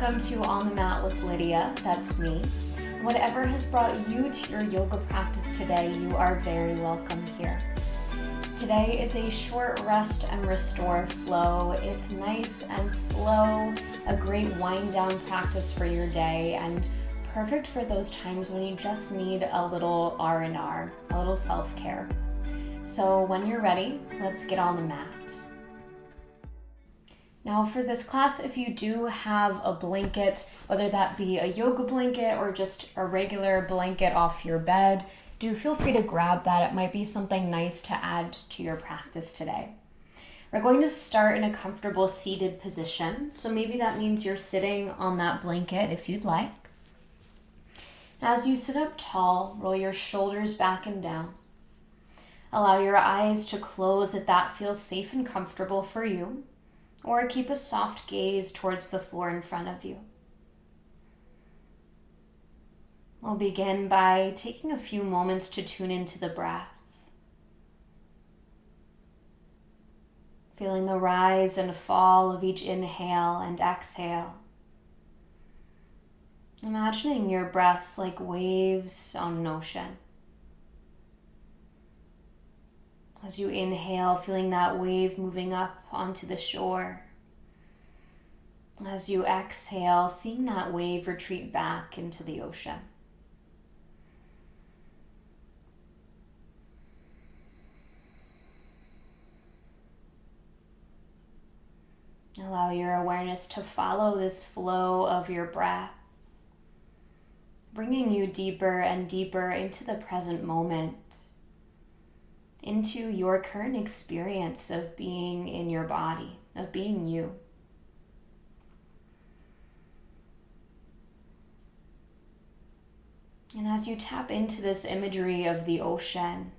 Welcome to On the Mat with Lydia, that's me. Whatever has brought you to your yoga practice today, you are very welcome here. Today is a short rest and restore flow. It's nice and slow, a great wind down practice for your day, and perfect for those times when you just need a little R&R, a little self-care. So when you're ready, let's get on the mat. Now for this class, if you do have a blanket, whether that be a yoga blanket or just a regular blanket off your bed, do feel free to grab that. It might be something nice to add to your practice today. We're going to start in a comfortable seated position. So maybe that means you're sitting on that blanket if you'd like. As you sit up tall, roll your shoulders back and down. Allow your eyes to close if that feels safe and comfortable for you, or keep a soft gaze towards the floor in front of you. We'll begin by taking a few moments to tune into the breath. Feeling the rise and fall of each inhale and exhale. Imagining your breath like waves on an ocean. As you inhale, feeling that wave moving up onto the shore. As you exhale, seeing that wave retreat back into the ocean. Allow your awareness to follow this flow of your breath, bringing you deeper and deeper into the present moment, into your current experience of being in your body, of being you. And as you tap into this imagery of the ocean,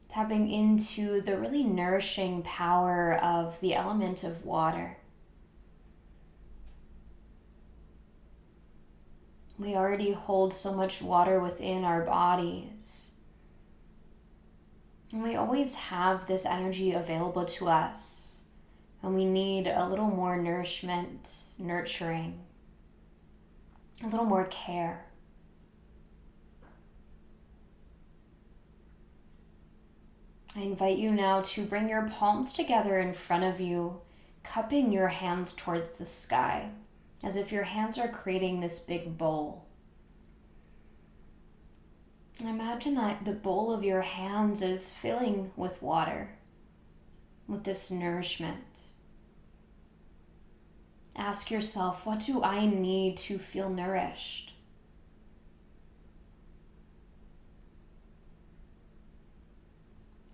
tapping into the really nourishing power of the element of water. We already hold so much water within our bodies. And we always have this energy available to us, and we need a little more nourishment, nurturing, a little more care. I invite you now to bring your palms together in front of you, cupping your hands towards the sky, as if your hands are creating this big bowl. And imagine that the bowl of your hands is filling with water, with this nourishment. Ask yourself, what do I need to feel nourished?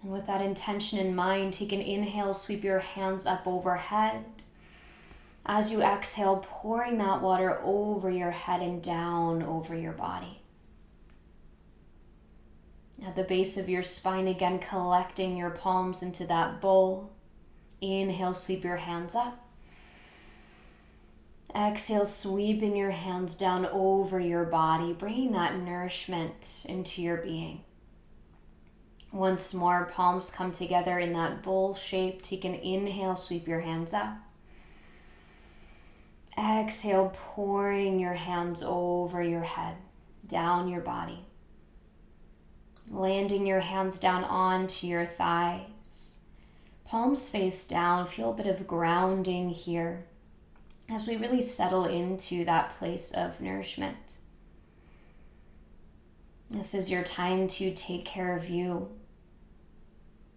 And with that intention in mind, take an inhale, sweep your hands up overhead. As you exhale, pouring that water over your head and down over your body. At the base of your spine, again, collecting your palms into that bowl. Inhale, sweep your hands up. Exhale, sweeping your hands down over your body, bringing that nourishment into your being. Once more, palms come together in that bowl shape. Take an inhale, sweep your hands up. Exhale, pouring your hands over your head, down your body. Landing your hands down onto your thighs. Palms face down. Feel a bit of grounding here as we really settle into that place of nourishment. This is your time to take care of you.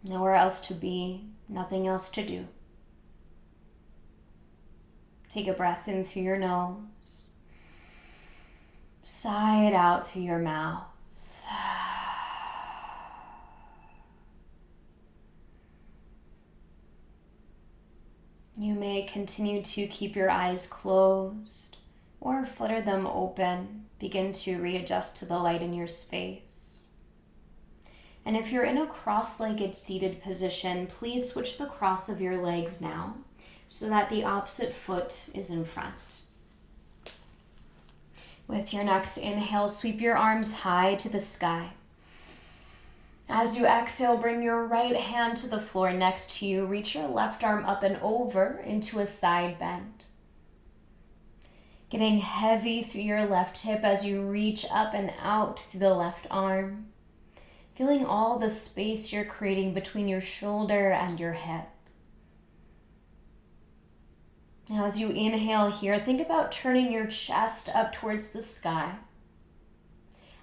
Nowhere else to be, nothing else to do. Take a breath in through your nose. Sigh it out through your mouth. You may continue to keep your eyes closed or flutter them open. Begin to readjust to the light in your space. And if you're in a cross-legged seated position, please switch the cross of your legs now so that the opposite foot is in front. With your next inhale, sweep your arms high to the sky. As you exhale, bring your right hand to the floor next to you. Reach your left arm up and over into a side bend. Getting heavy through your left hip as you reach up and out through the left arm. Feeling all the space you're creating between your shoulder and your hip. Now as you inhale here, think about turning your chest up towards the sky.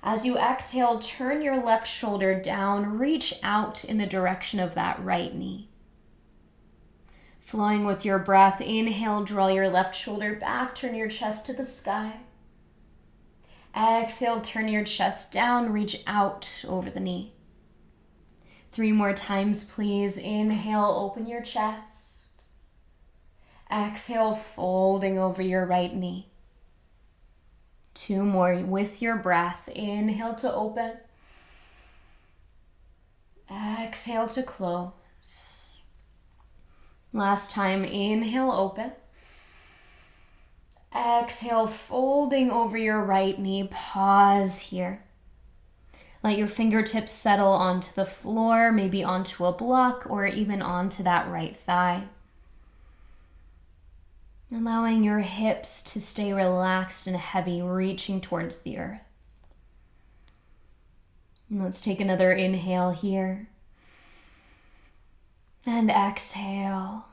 As you exhale, turn your left shoulder down, reach out in the direction of that right knee. Flowing with your breath, inhale, draw your left shoulder back, turn your chest to the sky. Exhale, turn your chest down, reach out over the knee. 3 more times, please. Inhale, open your chest. Exhale, folding over your right knee. 2 more with your breath. Inhale to open. Exhale to close. Last time, inhale, open. Exhale, folding over your right knee. Pause here. Let your fingertips settle onto the floor, maybe onto a block or even onto that right thigh. Allowing your hips to stay relaxed and heavy, reaching towards the earth. And let's take another inhale here. And exhale.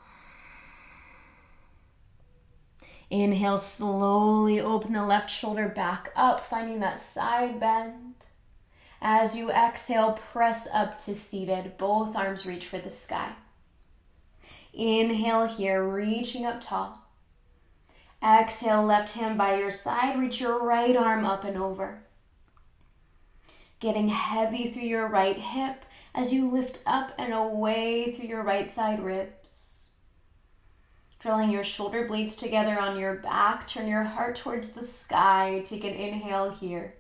Inhale, slowly open the left shoulder back up, finding that side bend. As you exhale, press up to seated. Both arms reach for the sky. Inhale here, reaching up tall. Exhale, left hand by your side, reach your right arm up and over. Getting heavy through your right hip as you lift up and away through your right side ribs. Drawing your shoulder blades together on your back, turn your heart towards the sky. Take an inhale here.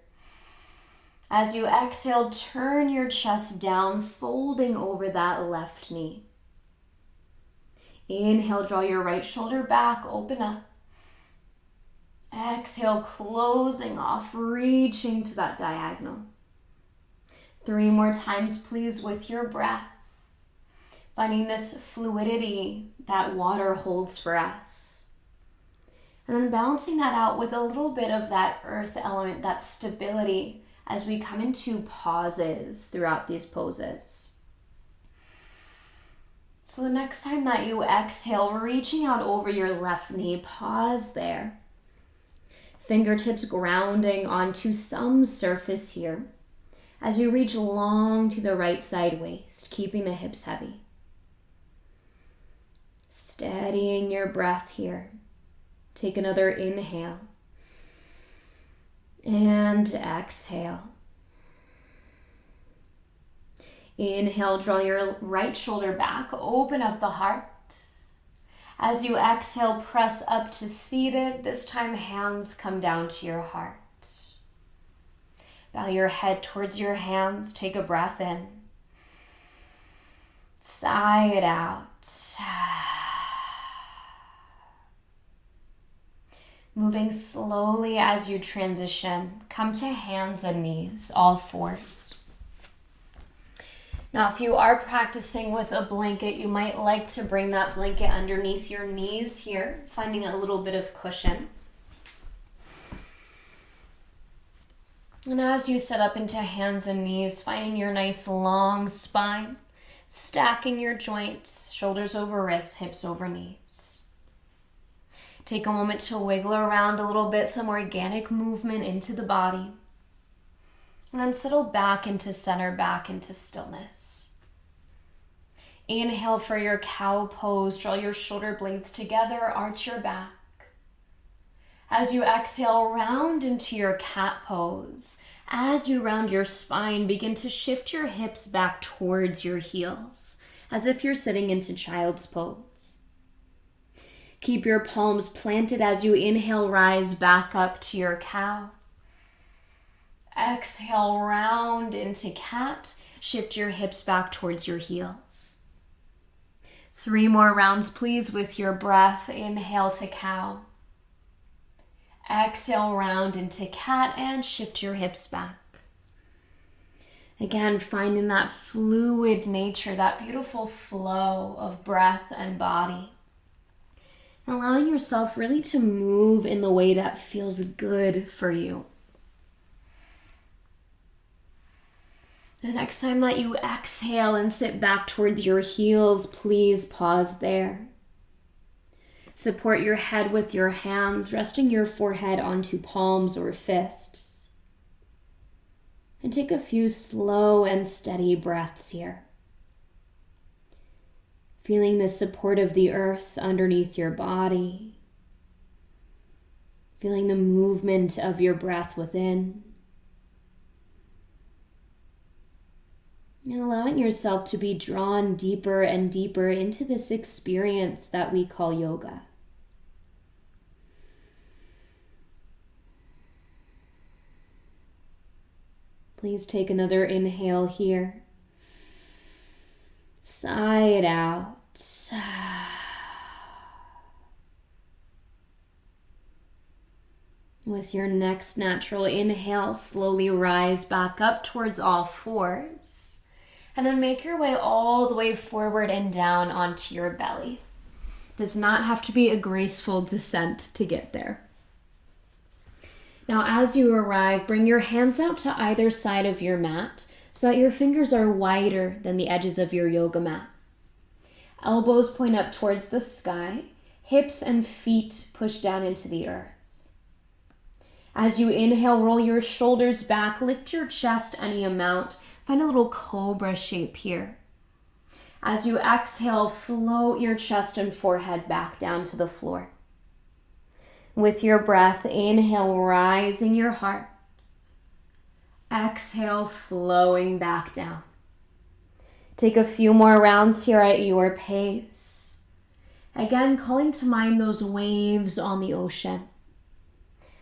As you exhale, turn your chest down, folding over that left knee. Inhale, draw your right shoulder back, open up. Exhale, closing off, reaching to that diagonal. 3 more times, please, with your breath. Finding this fluidity that water holds for us. And then balancing that out with a little bit of that earth element, that stability, as we come into pauses throughout these poses. So the next time that you exhale, reaching out over your left knee, pause there. Fingertips grounding onto some surface here as you reach long to the right side waist, keeping the hips heavy. Steadying your breath here. Take another inhale. And exhale. Inhale, draw your right shoulder back, open up the heart. As you exhale, press up to seated. This time, hands come down to your heart. Bow your head towards your hands. Take a breath in. Sigh it out. Moving slowly as you transition, come to hands and knees, all fours. Now, if you are practicing with a blanket, you might like to bring that blanket underneath your knees here, finding a little bit of cushion. And as you set up into hands and knees, finding your nice long spine, stacking your joints, shoulders over wrists, hips over knees. Take a moment to wiggle around a little bit, some organic movement into the body. And then settle back into center, back into stillness. Inhale for your cow pose. Draw your shoulder blades together, arch your back. As you exhale, round into your cat pose. As you round your spine, begin to shift your hips back towards your heels, as if you're sitting into child's pose. Keep your palms planted as you inhale, rise back up to your cow. Exhale, round into cat. Shift your hips back towards your heels. 3 more rounds, please, with your breath. Inhale to cow. Exhale, round into cat and shift your hips back. Again, finding that fluid nature, that beautiful flow of breath and body. Allowing yourself really to move in the way that feels good for you. The next time that you exhale and sit back towards your heels, please pause there. Support your head with your hands, resting your forehead onto palms or fists. And take a few slow and steady breaths here. Feeling the support of the earth underneath your body. Feeling the movement of your breath within. And allowing yourself to be drawn deeper and deeper into this experience that we call yoga. Please take another inhale here. Sigh it out. With your next natural inhale, slowly rise back up towards all fours. And then make your way all the way forward and down onto your belly. Does not have to be a graceful descent to get there. Now, as you arrive, bring your hands out to either side of your mat so that your fingers are wider than the edges of your yoga mat. Elbows point up towards the sky, hips and feet push down into the earth. As you inhale, roll your shoulders back, lift your chest any amount. Find a little cobra shape here. As you exhale, float your chest and forehead back down to the floor. With your breath, inhale, rising your heart. Exhale, flowing back down. Take a few more rounds here at your pace. Again, calling to mind those waves on the ocean.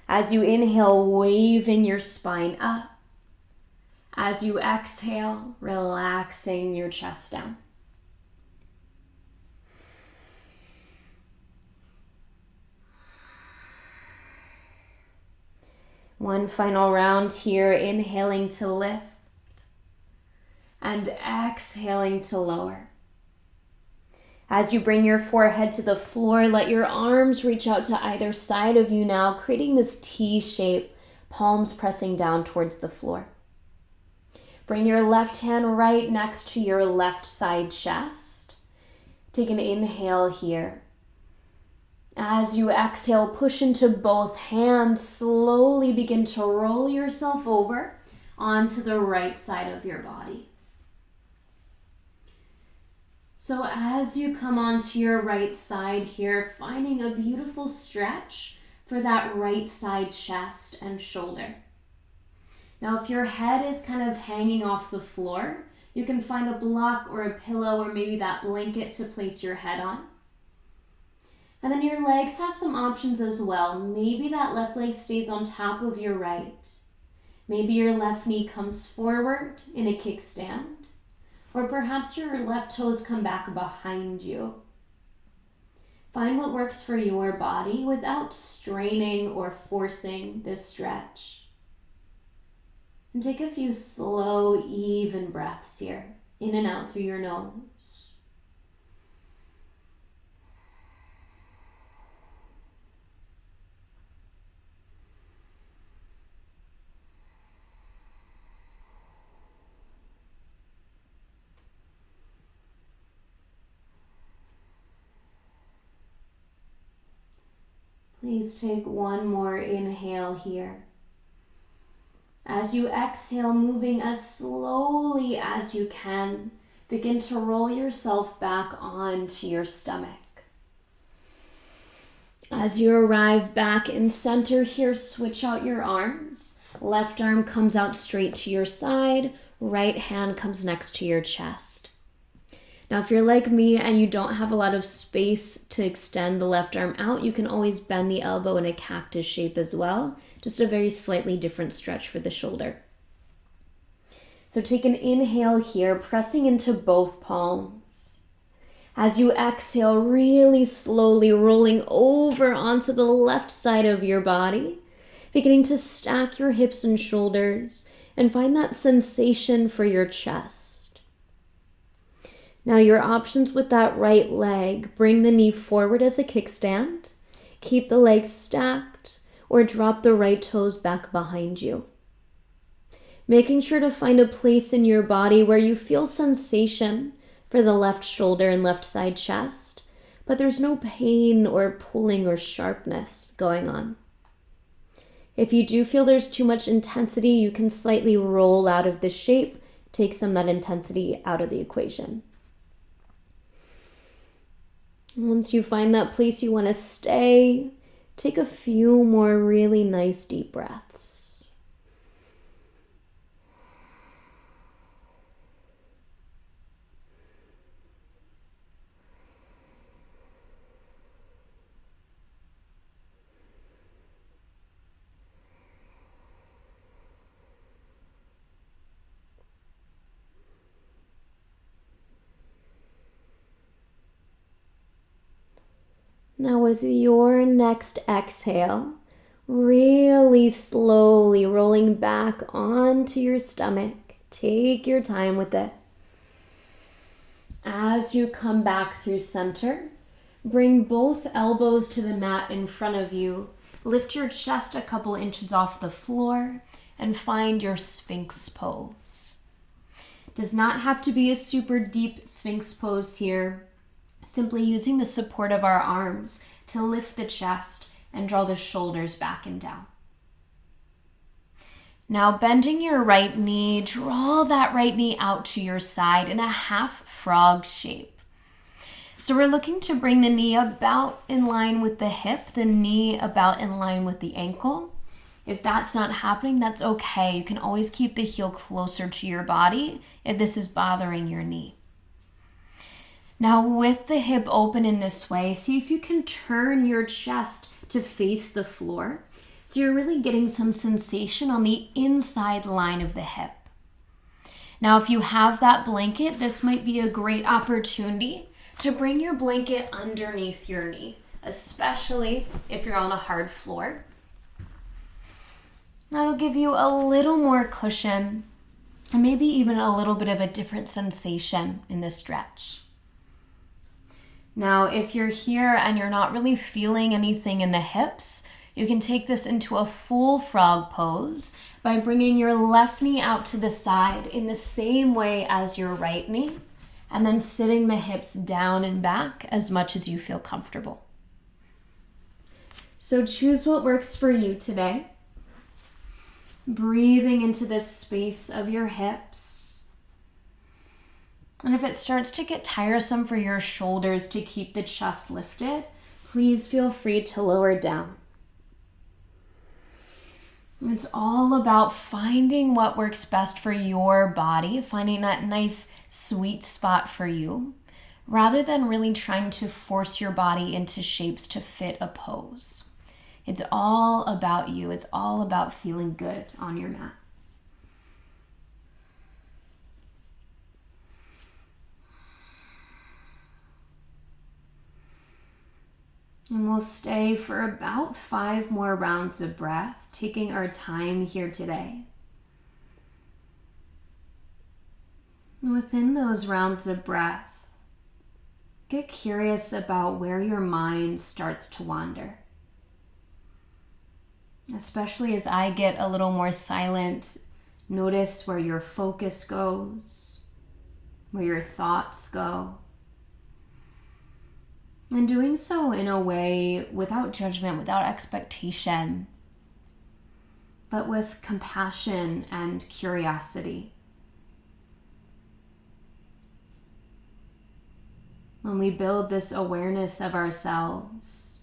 As you inhale, waving your spine up. As you exhale, relaxing your chest down. One final round here, inhaling to lift and exhaling to lower. As you bring your forehead to the floor, let your arms reach out to either side of you now, creating this T shape, palms pressing down towards the floor. Bring your left hand right next to your left side chest. Take an inhale here. As you exhale, push into both hands. Slowly begin to roll yourself over onto the right side of your body. So as you come onto your right side here, finding a beautiful stretch for that right side chest and shoulder. Now, if your head is kind of hanging off the floor, you can find a block or a pillow or maybe that blanket to place your head on. And then your legs have some options as well. Maybe that left leg stays on top of your right. Maybe your left knee comes forward in a kickstand. Or perhaps your left toes come back behind you. Find what works for your body without straining or forcing this stretch. And take a few slow, even breaths here, in and out through your nose. Please take one more inhale here. As you exhale, moving as slowly as you can, begin to roll yourself back onto your stomach. As you arrive back in center here, switch out your arms. Left arm comes out straight to your side, right hand comes next to your chest. Now, if you're like me and you don't have a lot of space to extend the left arm out, you can always bend the elbow in a cactus shape as well. Just a very slightly different stretch for the shoulder. So take an inhale here, pressing into both palms. As you exhale, really slowly rolling over onto the left side of your body, beginning to stack your hips and shoulders and find that sensation for your chest. Now your options with that right leg: bring the knee forward as a kickstand, keep the legs stacked, or drop the right toes back behind you. Making sure to find a place in your body where you feel sensation for the left shoulder and left side chest, but there's no pain or pulling or sharpness going on. If you do feel there's too much intensity, you can slightly roll out of the shape, take some of that intensity out of the equation. Once you find that place you want to stay, take a few more really nice deep breaths. Now with your next exhale, really slowly rolling back onto your stomach. Take your time with it. As you come back through center, bring both elbows to the mat in front of you. Lift your chest a couple inches off the floor and find your Sphinx pose. Does not have to be a super deep Sphinx pose here. Simply using the support of our arms to lift the chest and draw the shoulders back and down. Now bending your right knee, draw that right knee out to your side in a half frog shape. So we're looking to bring the knee about in line with the hip, the knee about in line with the ankle. If that's not happening, that's okay. You can always keep the heel closer to your body if this is bothering your knee. Now with the hip open in this way, see if you can turn your chest to face the floor. So you're really getting some sensation on the inside line of the hip. Now if you have that blanket, this might be a great opportunity to bring your blanket underneath your knee, especially if you're on a hard floor. That'll give you a little more cushion and maybe even a little bit of a different sensation in the stretch. Now, if you're here and you're not really feeling anything in the hips, you can take this into a full frog pose by bringing your left knee out to the side in the same way as your right knee, and then sitting the hips down and back as much as you feel comfortable. So choose what works for you today. Breathing into this space of your hips. And if it starts to get tiresome for your shoulders to keep the chest lifted, please feel free to lower down. It's all about finding what works best for your body, finding that nice sweet spot for you, rather than really trying to force your body into shapes to fit a pose. It's all about you. It's all about feeling good on your mat. And we'll stay for about 5 more rounds of breath, taking our time here today. And within those rounds of breath, get curious about where your mind starts to wander. Especially as I get a little more silent, notice where your focus goes, where your thoughts go. And doing so in a way without judgment, without expectation, but with compassion and curiosity. When we build this awareness of ourselves,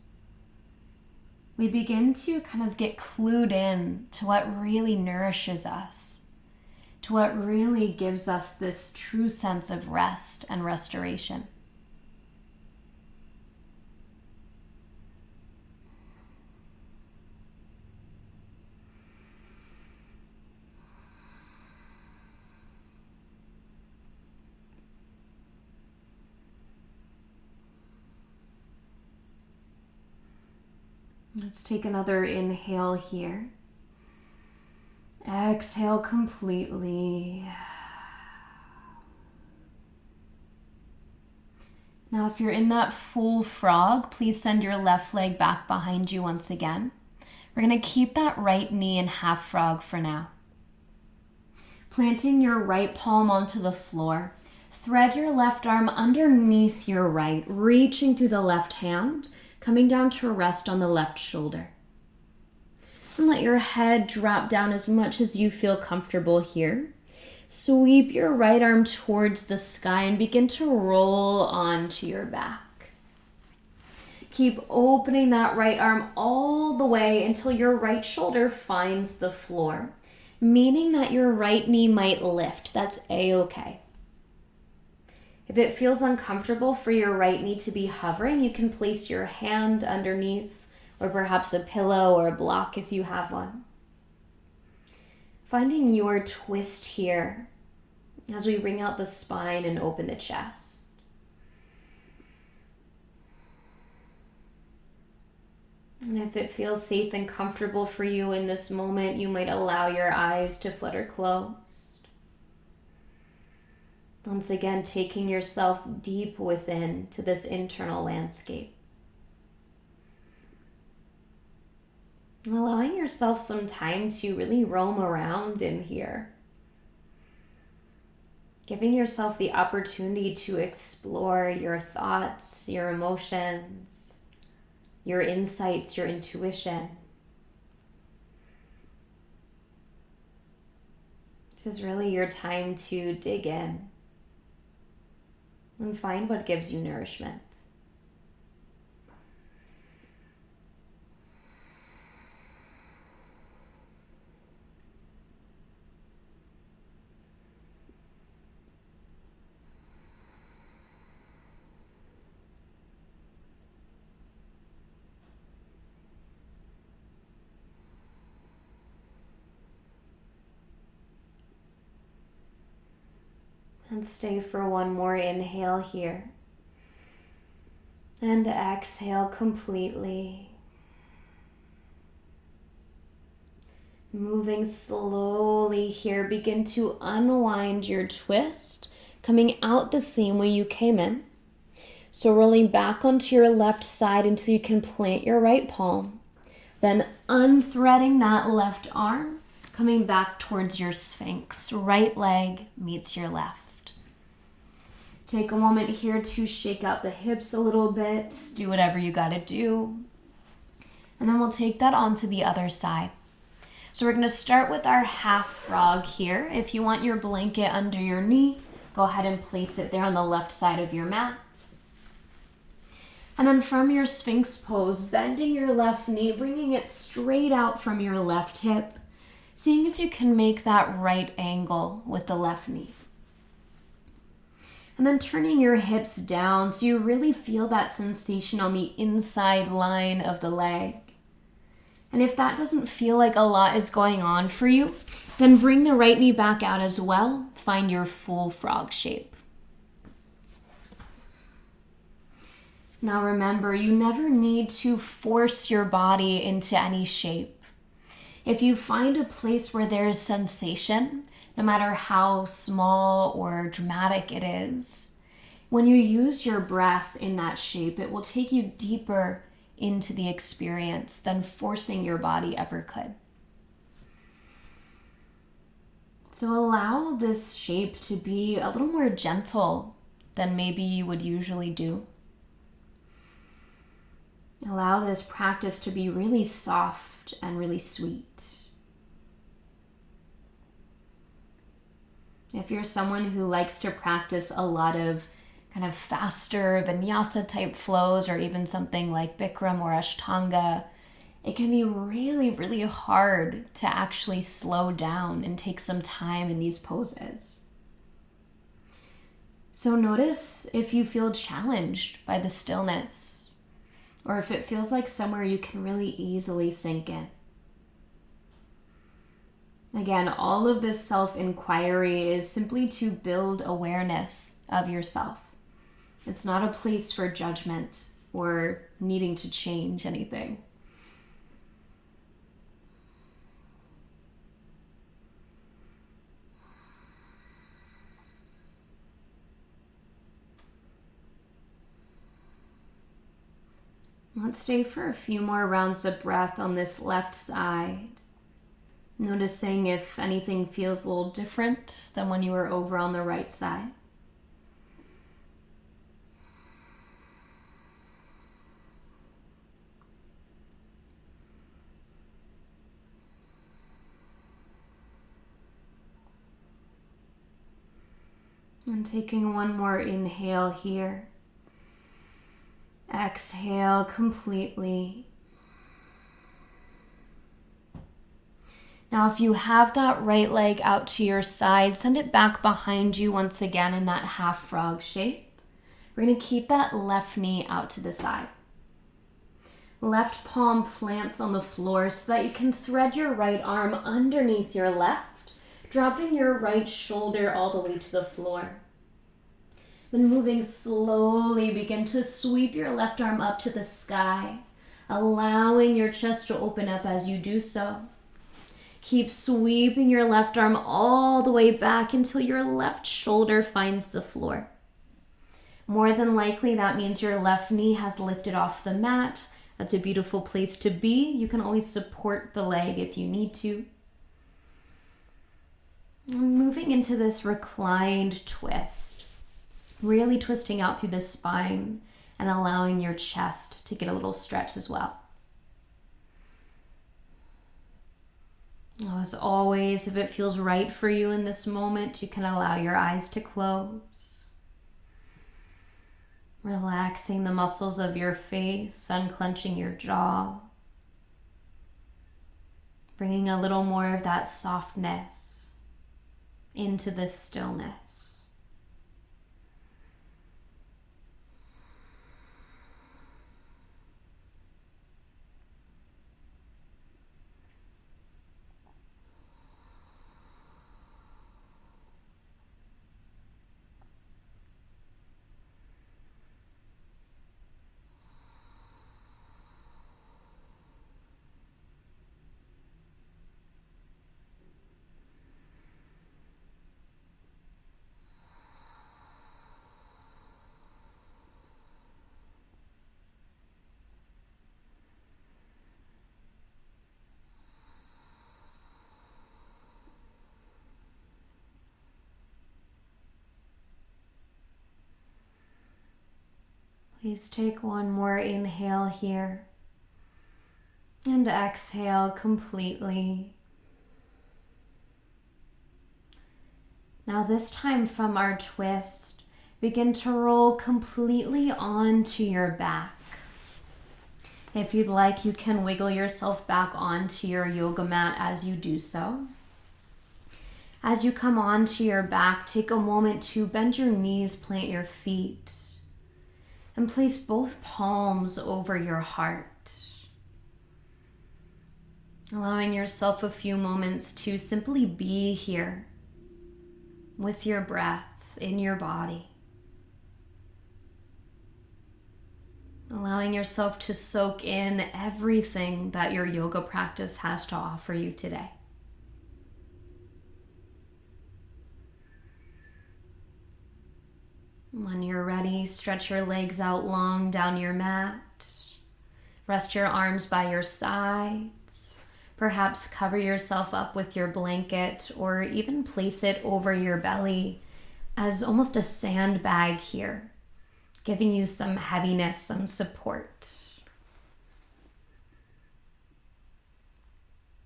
we begin to kind of get clued in to what really nourishes us, to what really gives us this true sense of rest and restoration. Let's take another inhale here. Exhale completely. Now, if you're in that full frog, please send your left leg back behind you once again. We're going to keep that right knee in half frog for now. Planting your right palm onto the floor, thread your left arm underneath your right, reaching through the left hand, coming down to rest on the left shoulder. And let your head drop down as much as you feel comfortable here. Sweep your right arm towards the sky and begin to roll onto your back. Keep opening that right arm all the way until your right shoulder finds the floor, meaning that your right knee might lift. That's a-okay. If it feels uncomfortable for your right knee to be hovering, you can place your hand underneath, or perhaps a pillow or a block if you have one. Finding your twist here as we bring out the spine and open the chest. And if it feels safe and comfortable for you in this moment, you might allow your eyes to flutter closed. Once again, taking yourself deep within to this internal landscape. And allowing yourself some time to really roam around in here. Giving yourself the opportunity to explore your thoughts, your emotions, your insights, your intuition. This is really your time to dig in and find what gives you nourishment. And stay for one more inhale here. And exhale completely. Moving slowly here, begin to unwind your twist, coming out the same way you came in. So rolling back onto your left side until you can plant your right palm. Then unthreading that left arm, coming back towards your sphinx. Right leg meets your left. Take a moment here to shake out the hips a little bit. Do whatever you gotta do. And then we'll take that onto the other side. So we're gonna start with our half frog here. If you want your blanket under your knee, go ahead and place it there on the left side of your mat. And then from your sphinx pose, bending your left knee, bringing it straight out from your left hip, seeing if you can make that right angle with the left knee. And then turning your hips down so you really feel that sensation on the inside line of the leg. And if that doesn't feel like a lot is going on for you, then bring the right knee back out as well. Find your full frog shape. Now remember, you never need to force your body into any shape. If you find a place where there's sensation, no matter how small or dramatic it is, when you use your breath in that shape, it will take you deeper into the experience than forcing your body ever could. So allow this shape to be a little more gentle than maybe you would usually do. Allow this practice to be really soft and really sweet. If you're someone who likes to practice a lot of kind of faster vinyasa type flows, or even something like Bikram or Ashtanga, it can be really, really hard to actually slow down and take some time in these poses. So notice if you feel challenged by the stillness, or if it feels like somewhere you can really easily sink in. Again, all of this self-inquiry is simply to build awareness of yourself. It's not a place for judgment or needing to change anything. Let's stay for a few more rounds of breath on this left side. Noticing if anything feels a little different than when you were over on the right side. And taking one more inhale here. Exhale completely. Now, if you have that right leg out to your side, send it back behind you once again in that half frog shape. We're going to keep that left knee out to the side. Left palm plants on the floor so that you can thread your right arm underneath your left, dropping your right shoulder all the way to the floor. Then moving slowly, begin to sweep your left arm up to the sky, allowing your chest to open up as you do so. Keep sweeping your left arm all the way back until your left shoulder finds the floor. More than likely, that means your left knee has lifted off the mat. That's a beautiful place to be. You can always support the leg if you need to. And moving into this reclined twist, really twisting out through the spine and allowing your chest to get a little stretch as well. As always, if it feels right for you in this moment, you can allow your eyes to close. Relaxing the muscles of your face, unclenching your jaw. Bringing a little more of that softness into this stillness. Please take one more inhale here and exhale completely. Now this time from our twist, begin to roll completely onto your back. If you'd like, you can wiggle yourself back onto your yoga mat as you do so. As you come onto your back, take a moment to bend your knees, plant your feet, and place both palms over your heart. Allowing yourself a few moments to simply be here with your breath in your body. Allowing yourself to soak in everything that your yoga practice has to offer you today. When you're ready, stretch your legs out long down your mat. Rest your arms by your sides. Perhaps cover yourself up with your blanket or even place it over your belly as almost a sandbag here, giving you some heaviness, some support.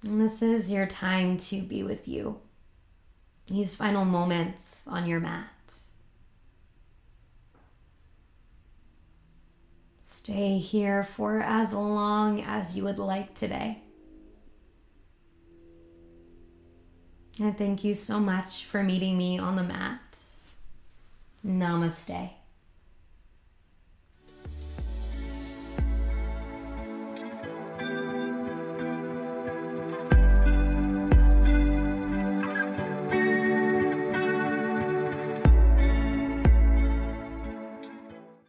And this is your time to be with you. These final moments on your mat. Stay here for as long as you would like today. And thank you so much for meeting me on the mat. Namaste.